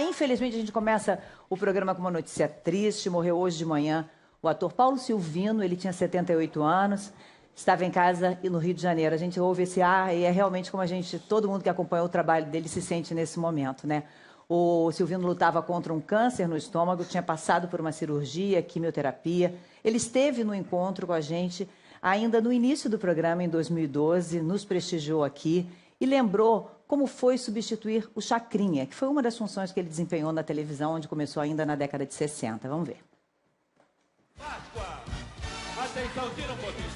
infelizmente, a gente começa o programa com uma notícia triste. Morreu hoje de manhã o ator Paulo Silvino, ele tinha 78 anos, estava em casa no Rio de Janeiro. A gente ouve esse e é realmente como todo mundo que acompanhou o trabalho dele se sente nesse momento, né? O Silvino lutava contra um câncer no estômago, tinha passado por uma cirurgia, quimioterapia. Ele esteve no encontro com a gente ainda no início do programa, em 2012, nos prestigiou aqui e lembrou como foi substituir o Chacrinha, que foi uma das funções que ele desempenhou na televisão, onde começou ainda na década de 60. Vamos ver. Páscoa! Atenção, tira um pouquinho.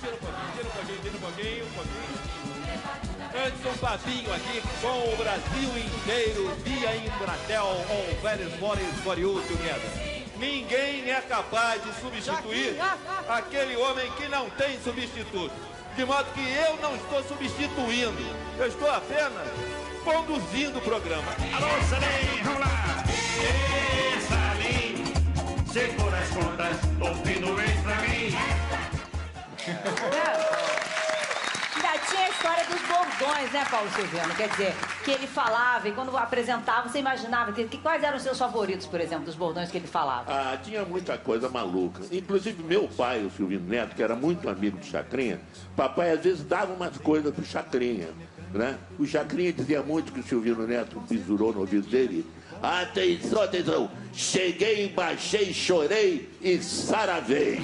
Antes um papinho aqui com o Brasil inteiro via Embratel on very morning for you together. Ninguém é capaz de substituir aquele homem que não tem substituto. De modo que eu não estou substituindo, eu estou apenas conduzindo o programa. Alô, Salim, vamos lá! Ei, Salim, segura as contas, no fim do mês pra mim. Ainda tinha a história dos bordões, né, Paulo Silvino? Quer dizer, que ele falava e quando apresentava, você imaginava quais eram os seus favoritos, por exemplo, dos bordões que ele falava? Ah, tinha muita coisa maluca. Inclusive, meu pai, o Silvino Neto, que era muito amigo do Chacrinha, papai às vezes dava umas coisas pro Chacrinha, né? O Chacrinha dizia muito que o Silvino Neto bisurou no ouvido dele. Atenção, atenção! Cheguei, baixei, chorei e saravei.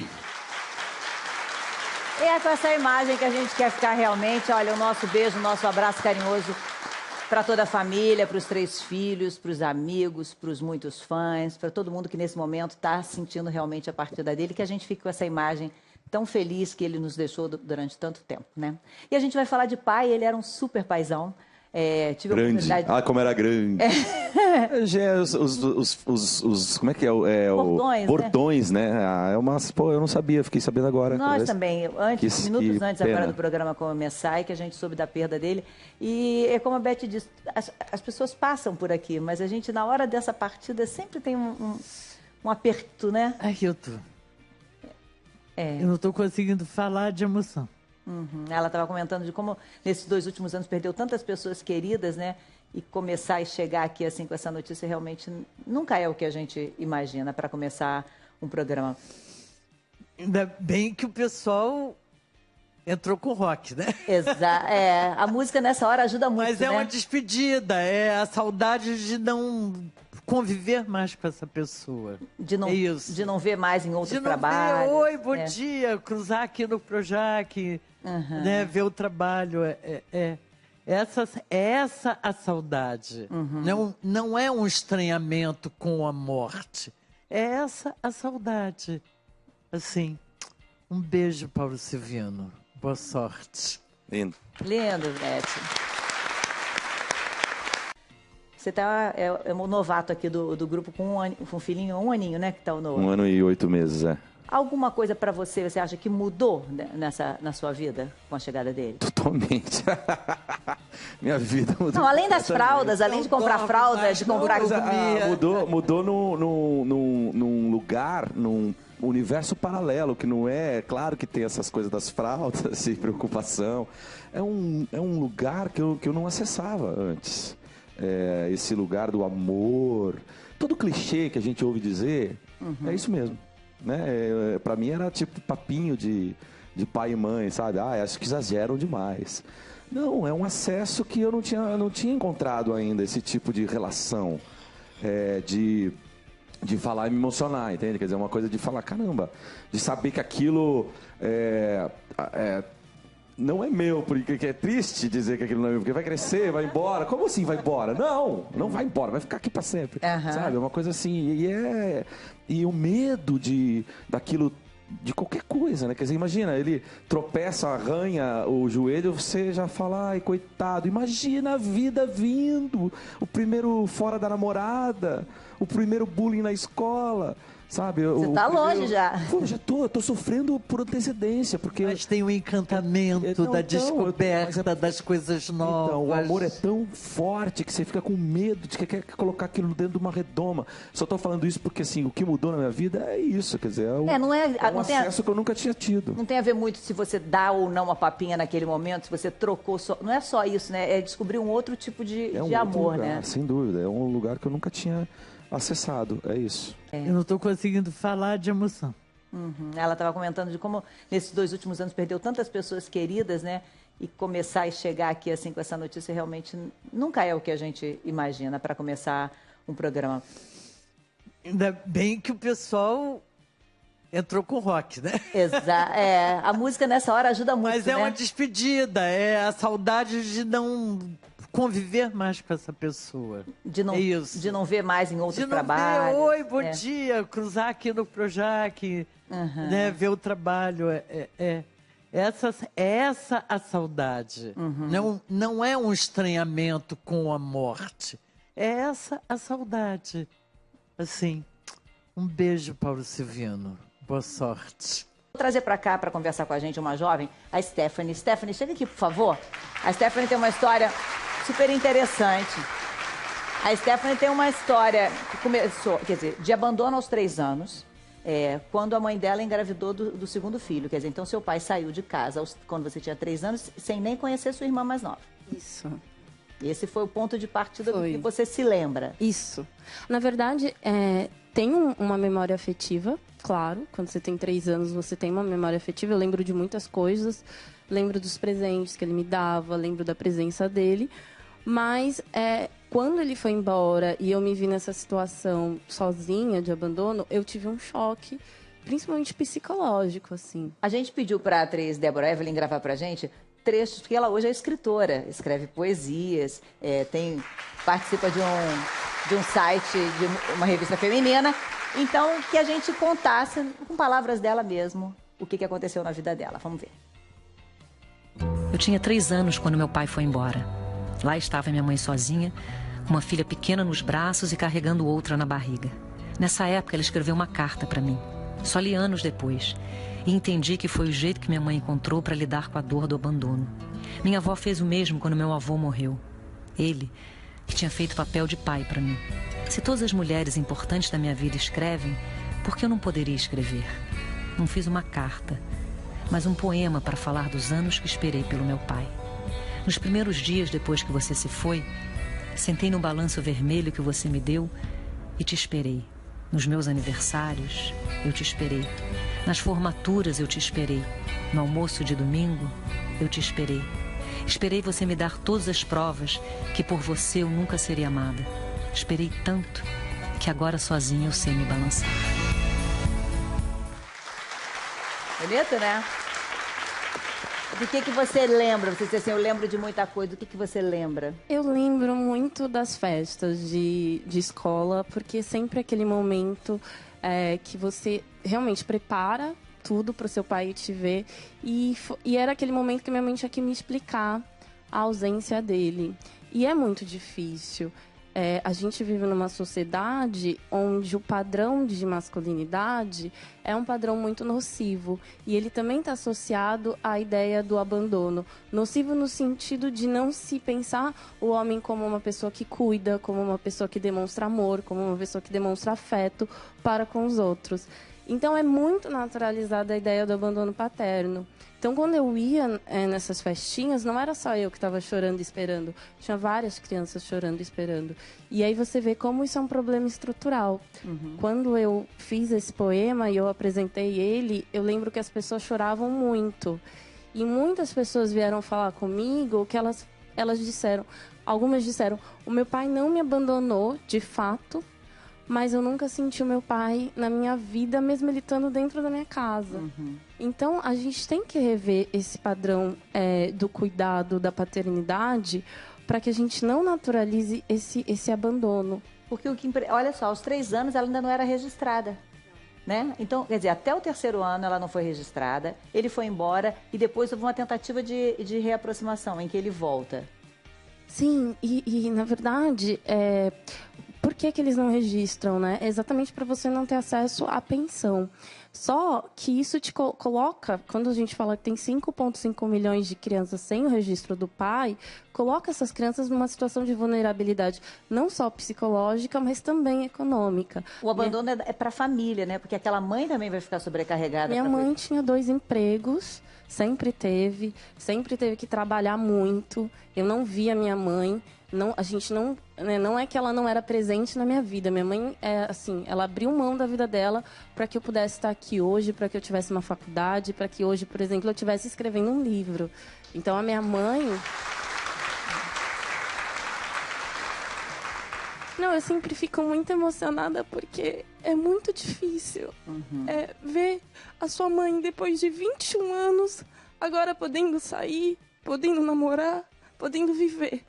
E é com essa imagem que a gente quer ficar realmente. Olha, o nosso beijo, o nosso abraço carinhoso para toda a família, para os 3 filhos, para os amigos, para os muitos fãs, para todo mundo que nesse momento está sentindo realmente a partida dele, que a gente fique com essa imagem tão feliz que ele nos deixou durante tanto tempo, né? E a gente vai falar de pai, ele era um super paizão. Tive grande. Como era grande. Como é que é? Bordões, bordões, né? Pô, eu não sabia, fiquei sabendo agora. Nós também, minutos antes agora do programa começar, e que a gente soube da perda dele. E é como a Beth disse, as pessoas passam por aqui, mas a gente, na hora dessa partida, sempre tem um aperto, né? Ai, eu não estou conseguindo falar de emoção. Uhum. Ela estava comentando de como nesses 2 últimos anos perdeu tantas pessoas queridas, né? E começar e chegar aqui assim com essa notícia realmente nunca é o que a gente imagina para começar um programa. Ainda bem que o pessoal entrou com rock, né? A música nessa hora ajuda muito, mas é, né? Uma despedida, é a saudade de não conviver mais com essa pessoa. De não ver mais em outros trabalhos. Oi, bom dia, cruzar aqui no Projac, né, ver o trabalho. Essa a saudade. Não é um estranhamento com a morte. É essa a saudade. Assim, um beijo, Paulo Silvino. Boa sorte. Lindo. Lindo, Beth. Você é um novato aqui do grupo com um filhinho, 1 aninho, né? Que tá no... 1 ano e 8 meses, Alguma coisa para você acha que mudou na sua vida com a chegada dele? Totalmente. Minha vida mudou. Não, além das fraldas, além de comprar fraldas, de comprar comida. Mudou num lugar, num universo paralelo, que não é... Claro que tem essas coisas das fraldas e preocupação. É um lugar que eu não acessava antes. Esse lugar do amor. Todo clichê que a gente ouve dizer, é isso mesmo. Né? Pra mim era tipo papinho de pai e mãe, sabe? Acho que exageram demais. Não, é um acesso que eu não tinha encontrado ainda, esse tipo de relação. De falar e me emocionar, entende? Quer dizer, uma coisa de falar, caramba, de saber que aquilo não é meu, porque é triste dizer que aquilo não é meu, porque vai crescer, vai embora. Como assim vai embora? Não vai embora, vai ficar aqui para sempre. Sabe? É uma coisa assim. E o medo daquilo, de qualquer coisa, né? Quer dizer, imagina, ele tropeça, arranha o joelho, você já fala, ai, coitado, imagina a vida vindo, o primeiro fora da namorada, o primeiro bullying na escola. Sabe? Você tá longe já. Pô, eu tô sofrendo por antecedência, porque... Mas tem o encantamento da descoberta das coisas novas. Então, o amor é tão forte que você fica com medo de que quer colocar aquilo dentro de uma redoma. Só tô falando isso porque, assim, o que mudou na minha vida é isso, quer dizer, um acesso que eu nunca tinha tido. Não tem a ver muito se você dá ou não uma papinha naquele momento, se você trocou só... Não é só isso, né? É descobrir um outro tipo de amor, lugar, né? Sem dúvida, é um lugar que eu nunca tinha acessado, é isso. Eu não estou conseguindo falar de emoção. Uhum. Ela estava comentando de como nesses 2 últimos anos perdeu tantas pessoas queridas, né? E começar e chegar aqui assim com essa notícia realmente nunca é o que a gente imagina para começar um programa. Ainda bem que o pessoal entrou com rock, né? A música nessa hora ajuda muito, Mas é né? uma despedida, é a saudade de não conviver mais com essa pessoa. De não, é isso. De não ver mais em outros de não trabalhos. Ver, oi, bom dia, cruzar aqui no Projac, né, ver o trabalho. Essa a saudade. Não é um estranhamento com a morte. É essa a saudade. Assim, um beijo, Paulo Silvino. Boa sorte. Vou trazer para cá, para conversar com a gente, uma jovem, a Stephanie. Stephanie, chega aqui, por favor. A Stephanie tem uma história super interessante. A Stephanie tem uma história que começou, quer dizer, de abandono aos 3 anos, quando a mãe dela engravidou do segundo filho. Quer dizer, então seu pai saiu de casa quando você tinha 3 anos, sem nem conhecer sua irmã mais nova. Isso. Esse foi o ponto de partida do que você se lembra. Isso. Na verdade, tem uma memória afetiva, claro. Quando você tem 3 anos, você tem uma memória afetiva. Eu lembro de muitas coisas. Lembro dos presentes que ele me dava, lembro da presença dele. Mas quando ele foi embora e eu me vi nessa situação sozinha, de abandono, eu tive um choque, principalmente psicológico, assim. A gente pediu para a atriz Deborah Evelyn gravar pra gente trechos, porque ela hoje é escritora, escreve poesias, participa de um site, de uma revista feminina. Então, que a gente contasse, com palavras dela mesmo, o que aconteceu na vida dela. Vamos ver. Eu tinha 3 anos quando meu pai foi embora. Lá estava minha mãe sozinha, com uma filha pequena nos braços e carregando outra na barriga. Nessa época, ela escreveu uma carta para mim. Só li anos depois. E entendi que foi o jeito que minha mãe encontrou para lidar com a dor do abandono. Minha avó fez o mesmo quando meu avô morreu. Ele, que tinha feito papel de pai para mim. Se todas as mulheres importantes da minha vida escrevem, por que eu não poderia escrever? Não fiz uma carta, mas um poema para falar dos anos que esperei pelo meu pai. Nos primeiros dias depois que você se foi, sentei no balanço vermelho que você me deu e te esperei. Nos meus aniversários, eu te esperei. Nas formaturas, eu te esperei. No almoço de domingo, eu te esperei. Esperei você me dar todas as provas que por você eu nunca seria amada. Esperei tanto que agora sozinha eu sei me balançar. Bonito, né? Do que você lembra? Você disse assim, eu lembro de muita coisa. Do que você lembra? Eu lembro muito das festas de escola, porque sempre aquele momento que você realmente prepara tudo para o seu pai te ver. E era aquele momento que minha mãe tinha que me explicar a ausência dele. E é muito difícil. A gente vive numa sociedade onde o padrão de masculinidade é um padrão muito nocivo. E ele também está associado à ideia do abandono. Nocivo no sentido de não se pensar o homem como uma pessoa que cuida, como uma pessoa que demonstra amor, como uma pessoa que demonstra afeto para com os outros. Então, é muito naturalizada a ideia do abandono paterno. Então, quando eu ia nessas festinhas, não era só eu que estava chorando e esperando. Tinha várias crianças chorando e esperando. E aí você vê como isso é um problema estrutural. Quando eu fiz esse poema e eu apresentei ele, eu lembro que as pessoas choravam muito. E muitas pessoas vieram falar comigo que elas disseram... Algumas disseram, o meu pai não me abandonou, de fato... mas eu nunca senti o meu pai na minha vida, mesmo ele estando dentro da minha casa. Então, a gente tem que rever esse padrão do cuidado, da paternidade, para que a gente não naturalize esse abandono. Porque olha só, aos 3 anos ela ainda não era registrada. Né? Então, quer dizer, até o 3º ano ela não foi registrada, ele foi embora e depois houve uma tentativa de reaproximação, em que ele volta. Sim, e na verdade... que eles não registram, né? É exatamente para você não ter acesso à pensão. Só que isso te coloca, quando a gente fala que tem 5,5 milhões de crianças sem o registro do pai, coloca essas crianças numa situação de vulnerabilidade, não só psicológica, mas também econômica. O abandono é para a família, né? Porque aquela mãe também vai ficar sobrecarregada. Minha mãe tinha 2 empregos, sempre teve que trabalhar muito. Eu não via minha mãe. Não, a gente não, né, não é que ela não era presente na minha vida. Minha mãe, ela abriu mão da vida dela para que eu pudesse estar aqui hoje, para que eu tivesse uma faculdade, para que hoje, por exemplo, eu estivesse escrevendo um livro. Então, a minha mãe... Não, eu sempre fico muito emocionada porque é muito difícil ver a sua mãe, depois de 21 anos, agora podendo sair, podendo namorar, podendo viver.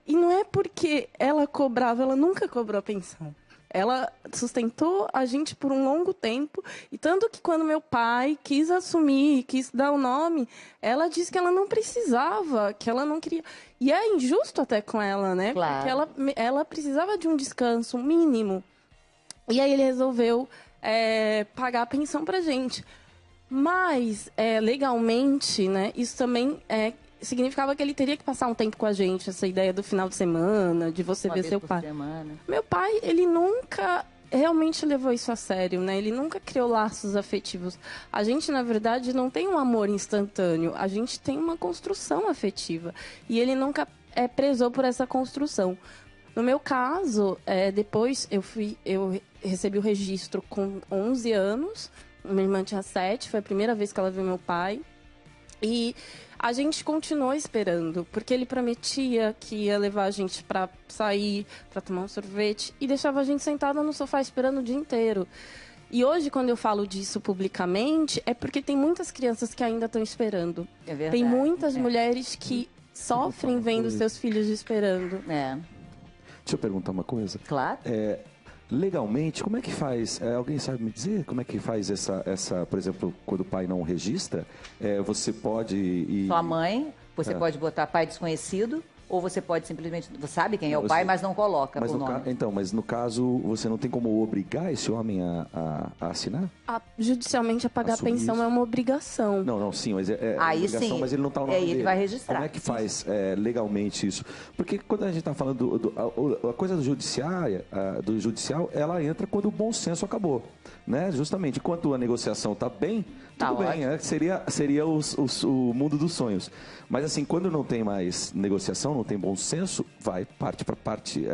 E não é porque ela cobrava, ela nunca cobrou a pensão. Ela sustentou a gente por um longo tempo. E tanto que quando meu pai quis assumir, quis dar o nome, ela disse que ela não precisava, que ela não queria. E é injusto até com ela, né? Claro. Porque ela precisava de um descanso mínimo. E aí ele resolveu pagar a pensão pra gente. Mas, legalmente, né, isso também significava que ele teria que passar um tempo com a gente, essa ideia do final de semana, de você ver seu pai. Meu pai, ele nunca realmente levou isso a sério, né? Ele nunca criou laços afetivos. A gente, na verdade, não tem um amor instantâneo, a gente tem uma construção afetiva. E ele nunca prezou por essa construção. No meu caso, depois eu recebi o registro com 11 anos, minha irmã tinha 7, foi a primeira vez que ela viu meu pai. E a gente continuou esperando, porque ele prometia que ia levar a gente para sair, para tomar um sorvete, e deixava a gente sentada no sofá esperando o dia inteiro. E hoje, quando eu falo disso publicamente, é porque tem muitas crianças que ainda estão esperando. É verdade. Tem muitas mulheres que sofrem vendo seus filhos esperando. Deixa eu perguntar uma coisa. Claro. Legalmente, como é que faz? Alguém sabe me dizer como é que faz essa, por exemplo, quando o pai não registra, você pode ir... Sua mãe, você pode botar pai desconhecido, ou você pode simplesmente... Você sabe quem é o pai, mas não coloca o nome. Mas no caso, você não tem como obrigar esse homem a assinar? Judicialmente, a pagar a pensão isso é uma obrigação. Não, sim, mas aí obrigação, sim, mas ele não está no nome ele dele. vai registrar. Como é que faz legalmente isso? Porque quando a gente está falando a coisa do judicial, ela entra quando o bom senso acabou, né? Justamente, enquanto a negociação está bem, tudo bem, seria o mundo dos sonhos. Mas assim, quando não tem mais negociação, não tem bom senso, vai parte para a parte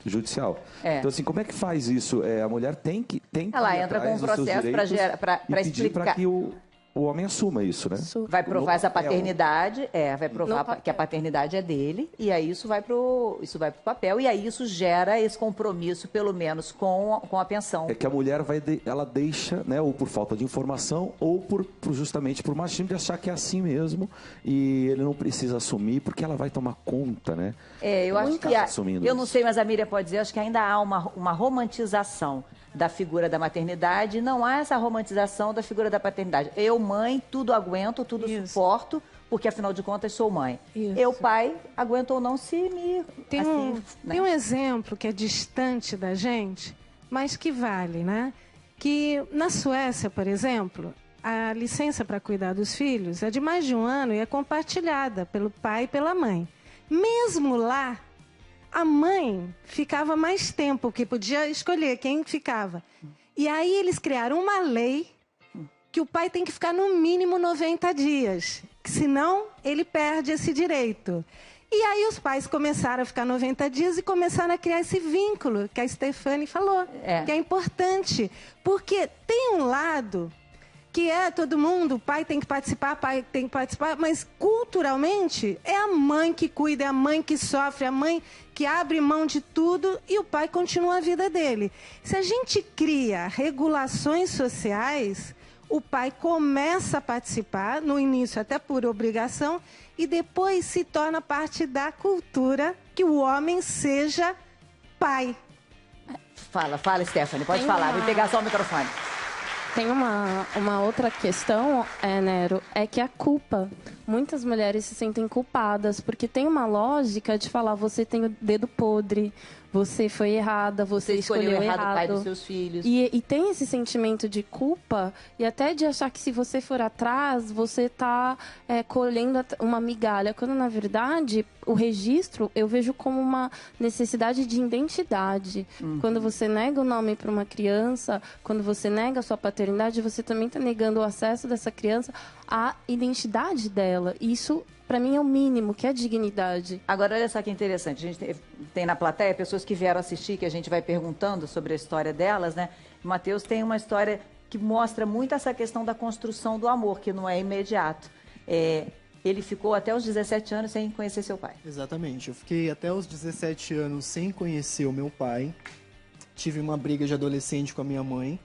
judicial. Então assim, como é que faz isso? A mulher tem que ela entra com um processo para explicar para que o homem assuma isso, né? Vai provar essa paternidade, vai provar que a paternidade é dele, e aí isso vai pro papel, e aí isso gera esse compromisso, pelo menos, com a pensão. É que a mulher ela deixa, né, ou por falta de informação, ou justamente por machismo de achar que é assim mesmo, e ele não precisa assumir, porque ela vai tomar conta, né? Eu acho que eu não sei, mas a Miriam pode dizer, acho que ainda há uma romantização da figura da maternidade, não há essa romantização da figura da paternidade. Eu, mãe, tudo aguento, tudo suporto, porque afinal de contas sou mãe. Eu, pai, aguento ou não se me... Tem um exemplo que é distante da gente, mas que vale, né? Que na Suécia, por exemplo, a licença para cuidar dos filhos é de mais de 1 ano e é compartilhada pelo pai e pela mãe. Mesmo lá, a mãe ficava mais tempo, que podia escolher quem ficava. E aí eles criaram uma lei que o pai tem que ficar no mínimo 90 dias, senão ele perde esse direito. E aí os pais começaram a ficar 90 dias e começaram a criar esse vínculo que a Stefani falou, que é importante. Porque tem um lado que todo mundo, o pai tem que participar, mas culturalmente é a mãe que cuida, é a mãe que sofre, é a mãe que abre mão de tudo e o pai continua a vida dele. Se a gente cria regulações sociais, o pai começa a participar, no início até por obrigação, e depois se torna parte da cultura que o homem seja pai. Fala, Stephanie, pode falar, vou pegar só o microfone. Tem uma outra questão, Nero, é que a culpa. Muitas mulheres se sentem culpadas, porque tem uma lógica de falar, você tem o dedo podre, você foi errada, você escolheu errado. O pai dos seus filhos. E tem esse sentimento de culpa e até de achar que se você for atrás, você está colhendo uma migalha. Quando, na verdade, o registro eu vejo como uma necessidade de identidade. Quando você nega o nome para uma criança, quando você nega a sua paternidade, você também está negando o acesso dessa criança à identidade dela. Isso, para mim, é o mínimo, que é a dignidade. Agora, olha só que interessante. A gente tem na plateia pessoas que vieram assistir, que a gente vai perguntando sobre a história delas, né? O Matheus tem uma história que mostra muito essa questão da construção do amor, que não é imediato. Ele ficou até os 17 anos sem conhecer seu pai. Exatamente. Eu fiquei até os 17 anos sem conhecer o meu pai. Tive uma briga de adolescente com a minha mãe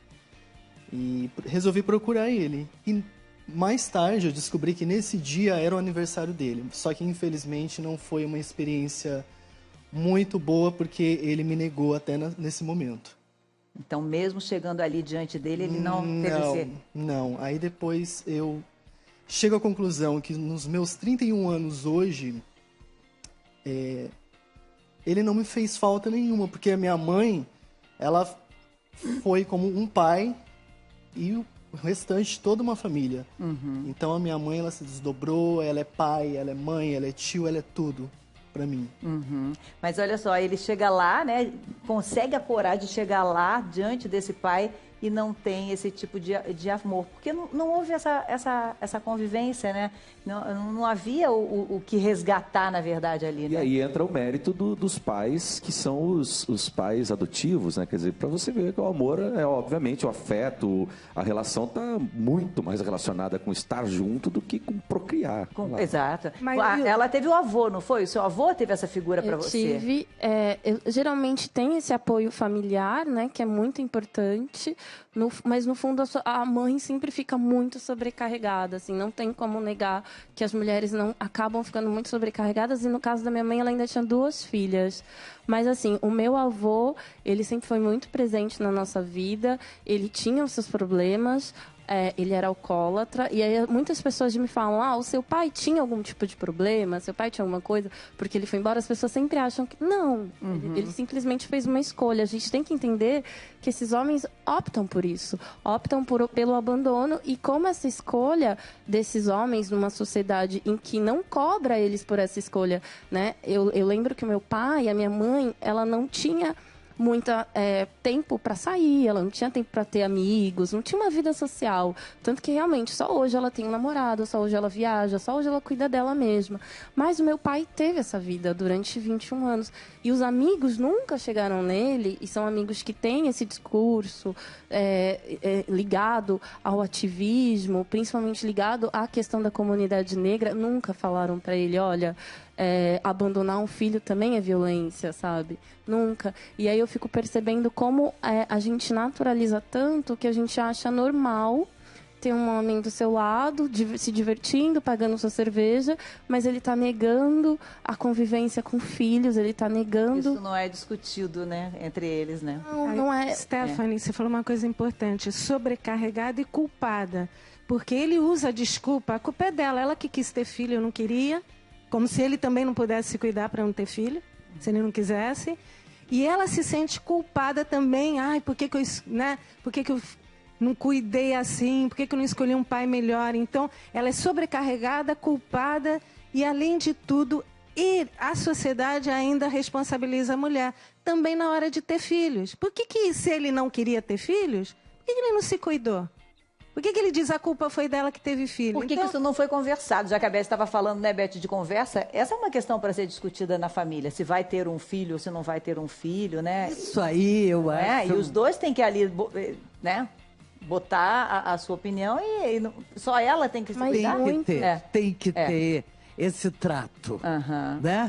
e resolvi procurar ele. E mais tarde eu descobri que nesse dia era o aniversário dele. Só que infelizmente não foi uma experiência muito boa porque ele me negou até nesse momento. Então, mesmo chegando ali diante dele, ele não teve esse... Não. Aí depois eu chego à conclusão que nos meus 31 anos hoje, ele não me fez falta nenhuma, porque a minha mãe, ela foi como um pai e o restante toda uma família. Então a minha mãe, ela se desdobrou, ela é pai, ela é mãe, ela é tio, ela é tudo pra mim. Mas olha só, ele chega lá, né? Consegue a coragem de chegar lá diante desse pai e não tem esse tipo de amor. Porque não houve essa convivência, né? Não havia o que resgatar, na verdade, ali, né? E aí entra o mérito dos pais, que são os pais adotivos, né? Quer dizer, para você ver que o amor obviamente, o afeto, a relação está muito mais relacionada com estar junto do que com procriar. Exato. Ela teve o avô, não foi? O seu avô teve essa figura para você? Eu tive. Eu geralmente tem esse apoio familiar, né? Que é muito importante. Mas, no fundo, a mãe sempre fica muito sobrecarregada, assim, não tem como negar que as mulheres não acabam ficando muito sobrecarregadas, e no caso da minha mãe, ela ainda tinha 2 filhas. Mas, assim, o meu avô, ele sempre foi muito presente na nossa vida, ele tinha os seus problemas, ele era alcoólatra, e aí muitas pessoas me falam, o seu pai tinha algum tipo de problema, seu pai tinha alguma coisa, porque ele foi embora. As pessoas sempre acham que não, ele simplesmente fez uma escolha. A gente tem que entender que esses homens optam por isso, optam pelo abandono, e como essa escolha desses homens numa sociedade em que não cobra eles por essa escolha, né? Eu lembro que o meu pai e a minha mãe, ela não tinha muito tempo para sair, ela não tinha tempo para ter amigos, não tinha uma vida social. Tanto que realmente só hoje ela tem um namorado, só hoje ela viaja, só hoje ela cuida dela mesma. Mas o meu pai teve essa vida durante 21 anos. E os amigos nunca chegaram nele, e são amigos que têm esse discurso ligado ao ativismo, principalmente ligado à questão da comunidade negra, nunca falaram para ele, olha, abandonar um filho também é violência, sabe? Nunca. E aí eu fico percebendo como a gente naturaliza tanto que a gente acha normal ter um homem do seu lado, se divertindo, pagando sua cerveja, mas ele está negando a convivência com filhos, ele está negando... Isso não é discutido, né, entre eles, né? Não é... Stephanie, você falou uma coisa importante, sobrecarregada e culpada, porque ele usa a desculpa, a culpa é dela, ela que quis ter filho, eu não queria, como se ele também não pudesse se cuidar para não ter filho, se ele não quisesse, e ela se sente culpada também, por que eu não cuidei assim, por que eu não escolhi um pai melhor? Então, ela é sobrecarregada, culpada, e além de tudo, a sociedade ainda responsabiliza a mulher, também na hora de ter filhos. Por que se ele não queria ter filhos, por que ele não se cuidou? Por que ele diz a culpa foi dela que teve filho? Por que isso não foi conversado? Já que a Beth estava falando, né, Beth, de conversa, essa é uma questão para ser discutida na família. Se vai ter um filho ou se não vai ter um filho, né? Isso aí, eu acho. E os dois têm que ali, né, botar a sua opinião e só ela tem que se cuidar. Tem que ter esse trato, né?